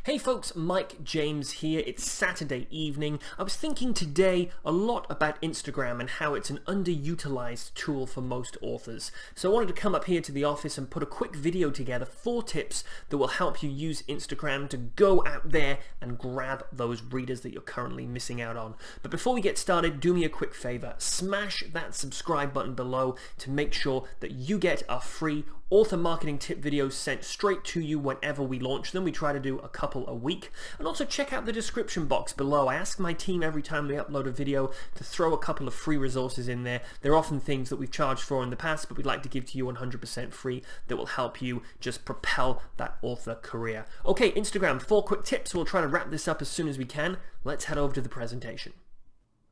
Hey folks, Mike James here. It's Saturday evening. I was thinking today a lot about Instagram and how it's an underutilized tool for most authors. So I wanted to come up here to the office and put a quick video together, 4 tips that will help you use Instagram to go out there and grab those readers that you're currently missing out on. But before we get started, do me a quick favor. Smash that subscribe button below to make sure that you get our free author marketing tip videos sent straight to you whenever we launch them. We try to do a couple a week. And also check out the description box below. I ask my team every time we upload a video to throw a couple of free resources in there. They're often things that we've charged for in the past, but we'd like to give to you 100% free that will help you just propel that author career. Okay, Instagram, 4 quick tips. We'll try to wrap this up as soon as we can. Let's head over to the presentation.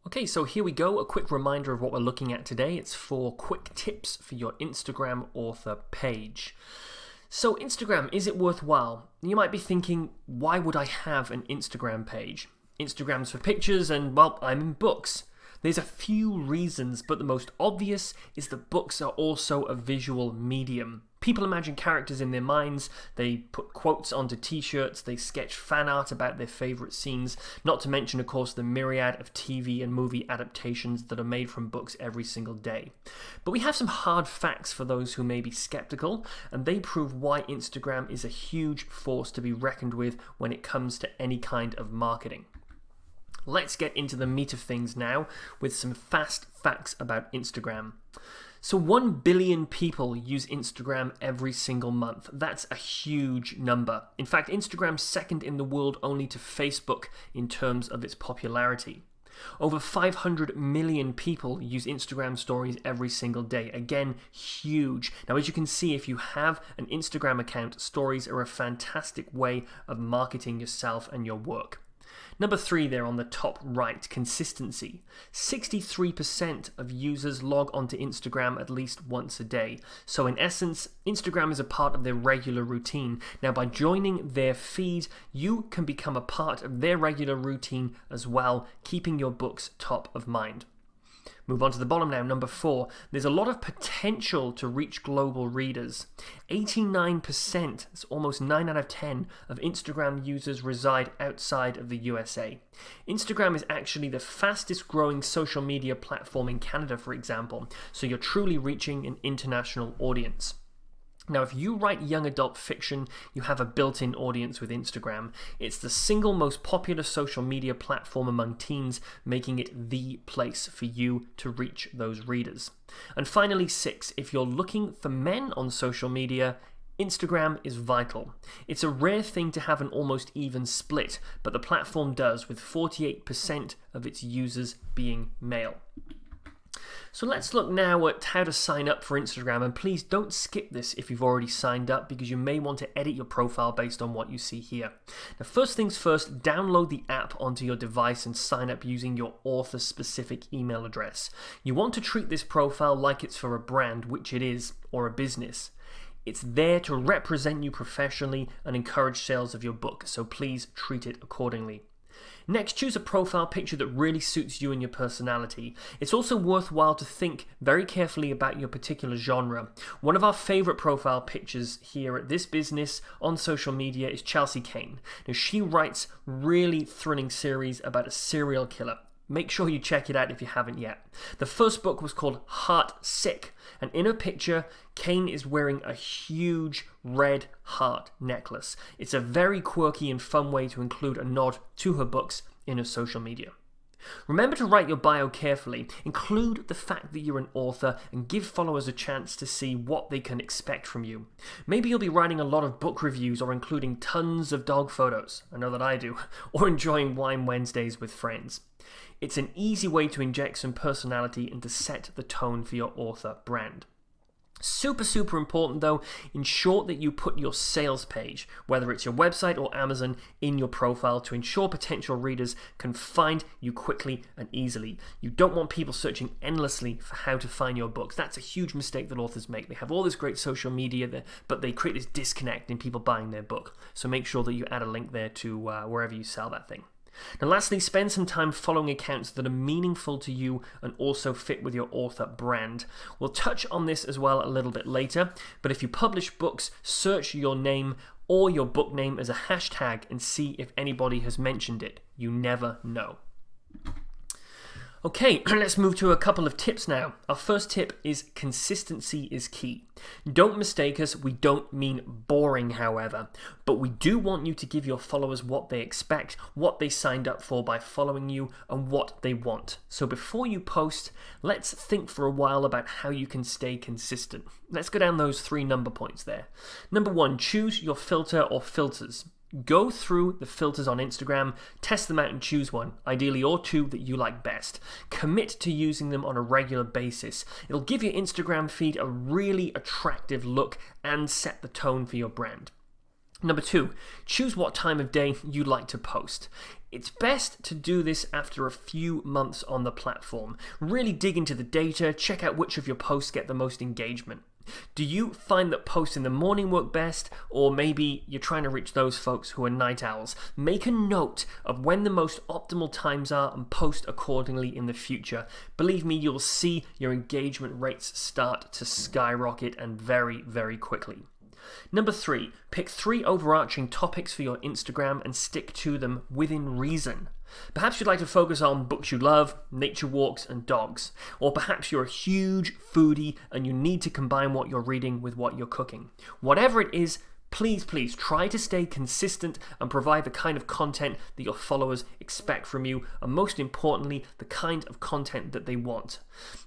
Okay, so here we go. A quick reminder of what we're looking at today. It's 4 quick tips for your Instagram author page. So Instagram, is it worthwhile? You might be thinking, why would I have an Instagram page? Instagram's for pictures and, well, I'm in books. There's a few reasons, but the most obvious is that books are also a visual medium. People imagine characters in their minds, they put quotes onto t-shirts, they sketch fan art about their favorite scenes, not to mention, of course, the myriad of TV and movie adaptations that are made from books every single day. But we have some hard facts for those who may be skeptical, and they prove why Instagram is a huge force to be reckoned with when it comes to any kind of marketing. Let's get into the meat of things now with some fast facts about Instagram. So 1 billion people use Instagram every single month. That's a huge number. In fact, Instagram's second in the world only to Facebook in terms of its popularity. Over 500 million people use Instagram stories every single day. Again, huge. Now, as you can see, if you have an Instagram account, stories are a fantastic way of marketing yourself and your work. Number 3 there on the top right, consistency. 63% of users log onto Instagram at least once a day. So in essence, Instagram is a part of their regular routine. Now by joining their feed, you can become a part of their regular routine as well, keeping your books top of mind. Move on to the bottom now, number 4. There's a lot of potential to reach global readers. 89%, that's almost 9 out of 10, of Instagram users reside outside of the USA. Instagram is actually the fastest growing social media platform in Canada, for example, so you're truly reaching an international audience. Now, if you write young adult fiction, you have a built-in audience with Instagram. It's the single most popular social media platform among teens, making it the place for you to reach those readers. And finally, 6, if you're looking for men on social media, Instagram is vital. It's a rare thing to have an almost even split, but the platform does, with 48% of its users being male. So let's look now at how to sign up for Instagram, and please don't skip this if you've already signed up, because you may want to edit your profile based on what you see here. Now, first things first, download the app onto your device and sign up using your author-specific email address. You want to treat this profile like it's for a brand, which it is, or a business. It's there to represent you professionally and encourage sales of your book, so please treat it accordingly. Next, choose a profile picture that really suits you and your personality. It's also worthwhile to think very carefully about your particular genre. One of our favorite profile pictures here at this business on social media is Chelsea Cain. Now, she writes really thrilling series about a serial killer. Make sure you check it out if you haven't yet. The first book was called Heart Sick, and in her picture, Cain is wearing a huge red heart necklace. It's a very quirky and fun way to include a nod to her books in her social media. Remember to write your bio carefully. Include the fact that you're an author and give followers a chance to see what they can expect from you. Maybe you'll be writing a lot of book reviews or including tons of dog photos. I know that I do. Or enjoying Wine Wednesdays with friends. It's an easy way to inject some personality and to set the tone for your author brand. Super important though, ensure that you put your sales page, whether it's your website or Amazon, in your profile to ensure potential readers can find you quickly and easily. You don't want people searching endlessly for how to find your books. That's a huge mistake that authors make. They have all this great social media there, but they create this disconnect in people buying their book. So make sure that you add a link there to wherever you sell that thing. Now lastly, spend some time following accounts that are meaningful to you and also fit with your author brand. We'll touch on this as well a little bit later, but if you publish books, search your name or your book name as a hashtag and see if anybody has mentioned it. You never know. Okay, let's move to a couple of tips now. Our first tip is consistency is key. Don't mistake us, we don't mean boring, however, but we do want you to give your followers what they expect, what they signed up for by following you, and what they want. So before you post, let's think for a while about how you can stay consistent. Let's go down those 3 number points there. Number 1, choose your filter or filters. Go through the filters on Instagram, test them out and choose one, ideally or 2 that you like best. Commit to using them on a regular basis. It'll give your Instagram feed a really attractive look and set the tone for your brand. Number 2, choose what time of day you like to post. It's best to do this after a few months on the platform. Really dig into the data, check out which of your posts get the most engagement. Do you find that posts in the morning work best, or maybe you're trying to reach those folks who are night owls? Make a note of when the most optimal times are and post accordingly in the future. Believe me, you'll see your engagement rates start to skyrocket, and very, very quickly. Number 3, pick 3 overarching topics for your Instagram and stick to them within reason. Perhaps you'd like to focus on books you love, nature walks, and dogs. Or perhaps you're a huge foodie and you need to combine what you're reading with what you're cooking. Whatever it is, please try to stay consistent and provide the kind of content that your followers expect from you, and most importantly, the kind of content that they want.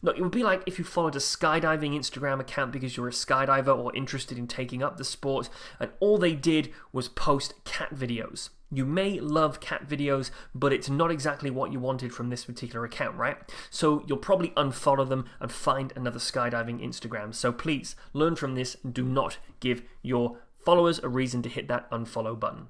Look, it would be like if you followed a skydiving Instagram account because you're a skydiver or interested in taking up the sport, and all they did was post cat videos. You may love cat videos, but it's not exactly what you wanted from this particular account, right? So you'll probably unfollow them and find another skydiving Instagram. So please, learn from this and do not give your followers a reason to hit that unfollow button.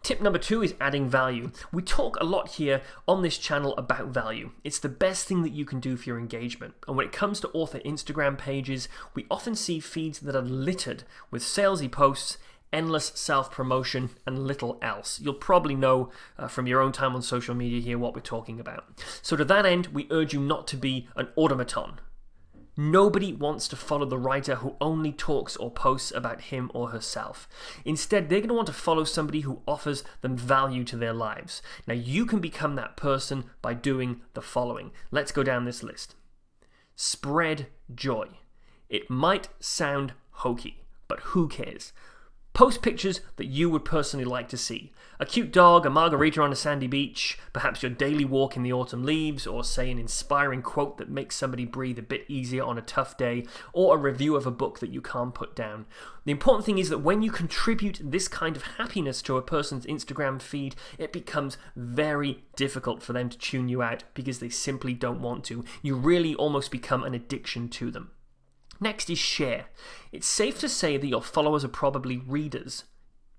Tip number 2 is adding value. We talk a lot here on this channel about value. It's the best thing that you can do for your engagement. And when it comes to author Instagram pages, we often see feeds that are littered with salesy posts, endless self-promotion, and little else. You'll probably know from your own time on social media here what we're talking about. So to that end, we urge you not to be an automaton. Nobody wants to follow the writer who only talks or posts about him or herself. Instead, they're going to want to follow somebody who offers them value to their lives. Now, you can become that person by doing the following. Let's go down this list. Spread joy. It might sound hokey, but who cares? Post pictures that you would personally like to see. A cute dog, a margarita on a sandy beach, perhaps your daily walk in the autumn leaves, or say an inspiring quote that makes somebody breathe a bit easier on a tough day, or a review of a book that you can't put down. The important thing is that when you contribute this kind of happiness to a person's Instagram feed, it becomes very difficult for them to tune you out because they simply don't want to. You really almost become an addiction to them. Next is share. It's safe to say that your followers are probably readers.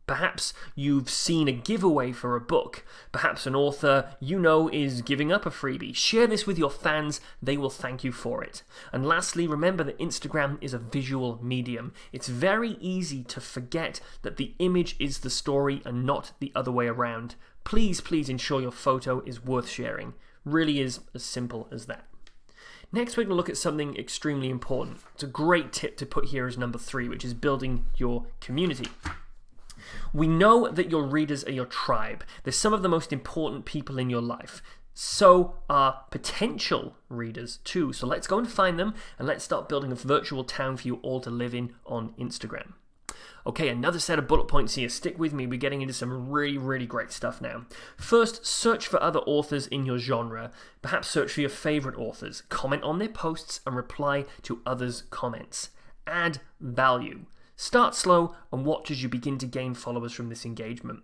Perhaps you've seen a giveaway for a book. Perhaps an author you know is giving up a freebie. Share this with your fans. They will thank you for it. And lastly, remember that Instagram is a visual medium. It's very easy to forget that the image is the story and not the other way around. Please ensure your photo is worth sharing. Really is as simple as that. Next, we're going to look at something extremely important. It's a great tip to put here as number 3, which is building your community. We know that your readers are your tribe. They're some of the most important people in your life. So are potential readers too. So let's go and find them, and let's start building a virtual town for you all to live in on Instagram. Okay, another set of bullet points here. Stick with me. We're getting into some really great stuff now. First, search for other authors in your genre. Perhaps search for your favorite authors. Comment on their posts and reply to others' comments. Add value. Start slow and watch as you begin to gain followers from this engagement.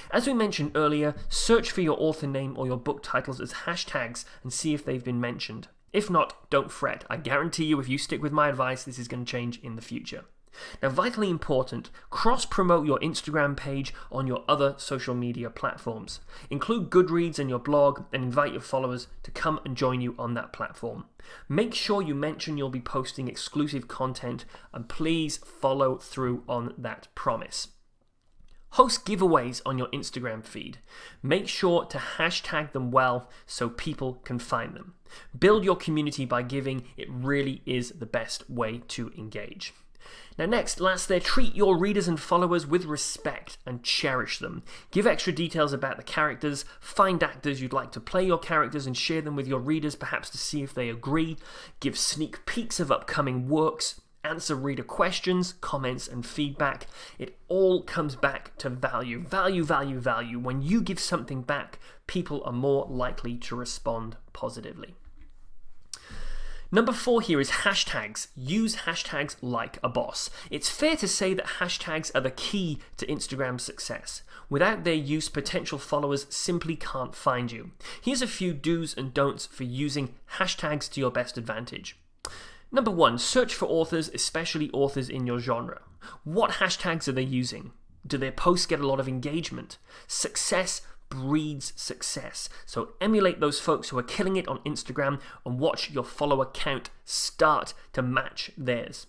As we mentioned earlier, search for your author name or your book titles as hashtags and see if they've been mentioned. If not, don't fret. I guarantee you if you stick with my advice, this is going to change in the future. Now, vitally important, cross-promote your Instagram page on your other social media platforms. Include Goodreads in your blog and invite your followers to come and join you on that platform. Make sure you mention you'll be posting exclusive content, and please follow through on that promise. Host giveaways on your Instagram feed. Make sure to hashtag them well so people can find them. Build your community by giving. It really is the best way to engage. Now last there, treat your readers and followers with respect and cherish them. Give extra details about the characters, find actors you'd like to play your characters and share them with your readers, perhaps to see if they agree. Give sneak peeks of upcoming works. Answer reader questions, comments, and feedback. It all comes back to value. Value, value, value. When you give something back, people are more likely to respond positively. Number 4 here is hashtags. Use hashtags like a boss. It's fair to say that hashtags are the key to Instagram's success. Without their use, potential followers simply can't find you. Here's a few do's and don'ts for using hashtags to your best advantage. Number 1, search for authors, especially authors in your genre. What hashtags are they using? Do their posts get a lot of engagement? Success breeds success. So emulate those folks who are killing it on Instagram and watch your follower count start to match theirs.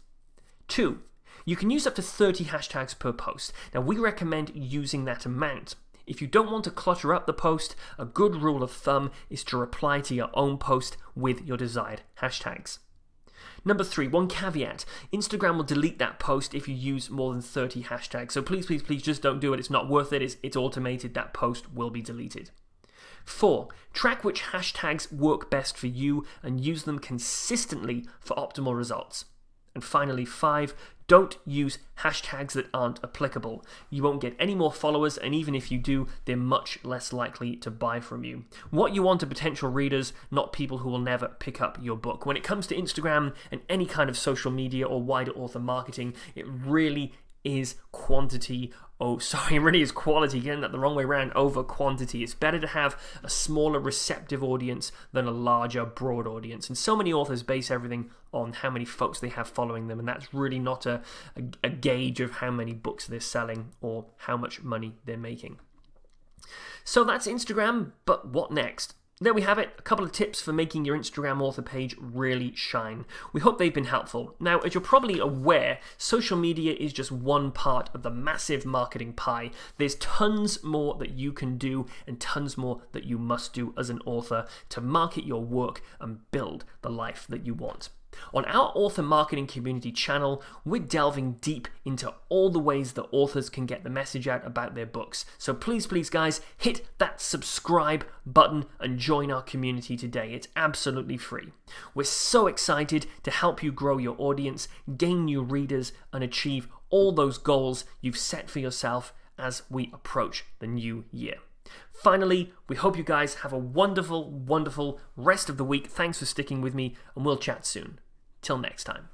2, you can use up to 30 hashtags per post. Now we recommend using that amount. If you don't want to clutter up the post, a good rule of thumb is to reply to your own post with your desired hashtags. Number 3, one caveat. Instagram will delete that post if you use more than 30 hashtags. So please, please, please just don't do it. It's not worth it. It's automated. That post will be deleted. 4, track which hashtags work best for you and use them consistently for optimal results. And finally, 5, don't use hashtags that aren't applicable. You won't get any more followers, and even if you do, they're much less likely to buy from you. What you want are potential readers, not people who will never pick up your book. When it comes to Instagram and any kind of social media or wider author marketing, it really is quality, getting that the wrong way around, over quantity. It's better to have a smaller receptive audience than a larger broad audience. And so many authors base everything on how many folks they have following them, and that's really not a gauge of how many books they're selling or how much money they're making. So that's Instagram, but what next? There we have it, a couple of tips for making your Instagram author page really shine. We hope they've been helpful. Now, as you're probably aware, social media is just one part of the massive marketing pie. There's tons more that you can do and tons more that you must do as an author to market your work and build the life that you want. On our author marketing community channel, we're delving deep into all the ways that authors can get the message out about their books. So please, please guys, hit that subscribe button and join our community today. It's absolutely free. We're so excited to help you grow your audience, gain new readers, and achieve all those goals you've set for yourself as we approach the new year. Finally, we hope you guys have a wonderful, wonderful rest of the week. Thanks for sticking with me, and we'll chat soon. Till next time.